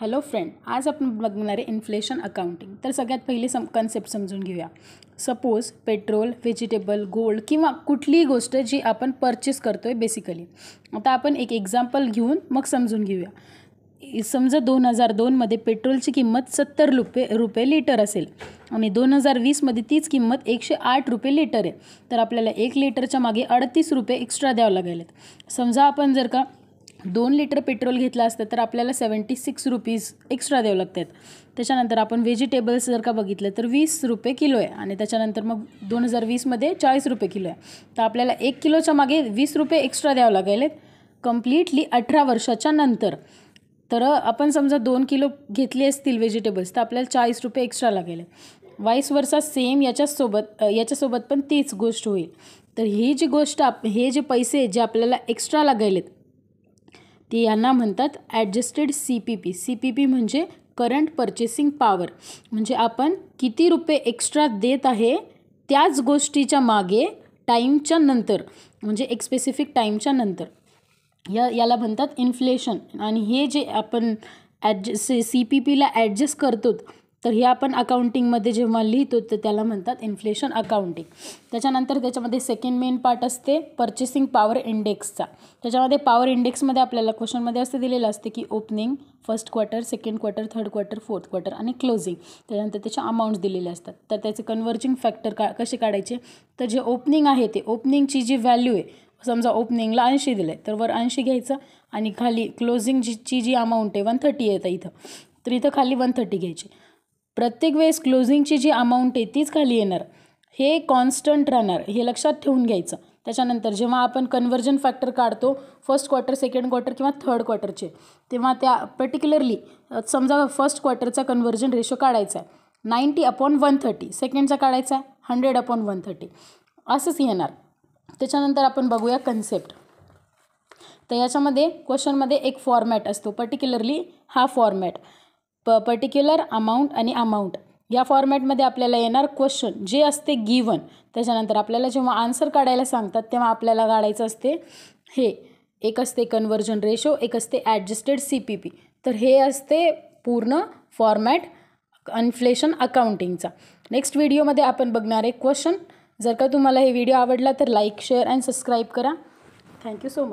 Hello friend, आज आपण बघणार आहे इन्फ्लेशन अकाउंटिंग. तर सगळ्यात पहिली कन्सेप्ट समजून घेऊया. सपोज पेट्रोल, व्हेजिटेबल, गोल्ड किंवा कुठलीही गोष्ट जी आपण परचेस करतो आहे बेसिकली. आता आपण एक एक्झाम्पल घेऊन मग समजून घेऊया. समजा 2002मध्ये पेट्रोलची किंमत 70 रुपये लिटर असेल आणि 2020मध्ये तीच किंमत 108 रुपये लिटर आहे. तर आपल्याला 1 लिटरच्या मागे 38 रुपये एक्स्ट्रा द्यावं लागेल. समजा आपण जर का 2 लिटर पेट्रोल घेतलं असतं तर आपल्याला 76 रुपीज एक्स्ट्रा द्यावं लागतात. त्याच्यानंतर आपण व्हेजिटेबल्स जर का बघितलं तर 20 रुपये किलो आहे आणि त्याच्यानंतर मग 2020मध्ये 40 रुपये किलो आहे. तर आपल्याला 1 किलोच्या मागे 20 रुपये एक्स्ट्रा द्यावं लागेल कम्प्लिटली 18 वर्षाच्या नंतर. तर आपण समजा 2 किलो घेतले असतील व्हेजिटेबल्स तर आपल्याला 40 रुपये एक्स्ट्रा लागेल. वाईस वर्सा सेम याच्यासोबत पण तीच गोष्ट होईल. तर ही जी गोष्ट हे जे पैसे जे आपल्याला एक्स्ट्रा लागेल ते यांना म्हणतात ॲडजस्टेड CPP. CPP म्हणजे करंट पर्चेसिंग पॉवर. म्हणजे आपण किती रुपये एक्स्ट्रा देत आहे त्याच गोष्टीच्या मागे टाईमच्या नंतर, म्हणजे एक स्पेसिफिक टाईमच्या नंतर. याला म्हणतात इन्फ्लेशन. आणि हे जे आपण CPPला ॲडजस्ट करतो तर हे आपण अकाउंटिंगमध्ये जेव्हा लिहितो तर त्याला म्हणतात इन्फ्लेशन अकाउंटिंग. त्याच्यानंतर त्याच्यामध्ये सेकंड मेन पार्ट असते पर्चेसिंग पॉवर इंडेक्सचा. त्याच्यामध्ये पॉवर इंडेक्समध्ये आपल्याला क्वेश्चनमध्ये असं दिलेलं असते की opening, first quarter, second quarter, third quarter, fourth quarter आणि क्लोजिंग. त्याच्यानंतर त्याच्या अमाऊंट्स दिलेले असतात. तर त्याचे कन्व्हर्जिंग फॅक्टर कसे काढायचे, तर जे ओपनिंग आहे ते ओपनिंगची जी व्हॅल्यू आहे, समजा ओपनिंगला 80 दिलं आहे तर वर 80 घ्यायचं आणि खाली क्लोजिंगची जी अमाऊंट आहे 130 येतं इथं, तर इथं खाली 130 घ्यायची. प्रत्येक वेळेस क्लोजिंगची जी अमाऊंट आहे तीच खाली येणार. हे कॉन्स्टंट राहणार, हे लक्षात ठेवून घ्यायचं. त्याच्यानंतर जेव्हा आपण कन्व्हर्जन फॅक्टर काढतो फर्स्ट क्वार्टर, सेकंड क्वार्टर किंवा थर्ड क्वार्टरचे, तेव्हा त्या पर्टिक्युलरली समजा फर्स्ट क्वार्टरचा कन्व्हर्जन रेशो काढायचा आहे 90/130, सेकंडचा काढायचा आहे 100/130, असंच येणार. त्याच्यानंतर आपण बघूया कन्सेप्ट. तर याच्यामध्ये क्वेश्चनमध्ये एक फॉर्मॅट असतो, पर्टिक्युलरली हा फॉर्मॅट पर्टिक्युलर अमाऊंट आणि अमाऊंट. या फॉर्मॅटमध्ये आपल्याला येणार क्वेश्चन जे असते गिवन. त्याच्यानंतर आपल्याला जेव्हा आन्सर काढायला सांगतात तेव्हा आपल्याला काढायचं असते हे, एक असते कन्व्हर्जन रेशो, एक असते ॲडजस्टेड CPP. तर हे असते पूर्ण फॉर्मॅट इन्फ्लेशन अकाउंटिंगचा. नेक्स्ट व्हिडिओमध्ये आपण बघणार आहे क्वेश्चन. जर का तुम्हाला हे व्हिडिओ आवडला तर लाईक, शेअर अँड सबस्क्राईब करा. Thank you so much.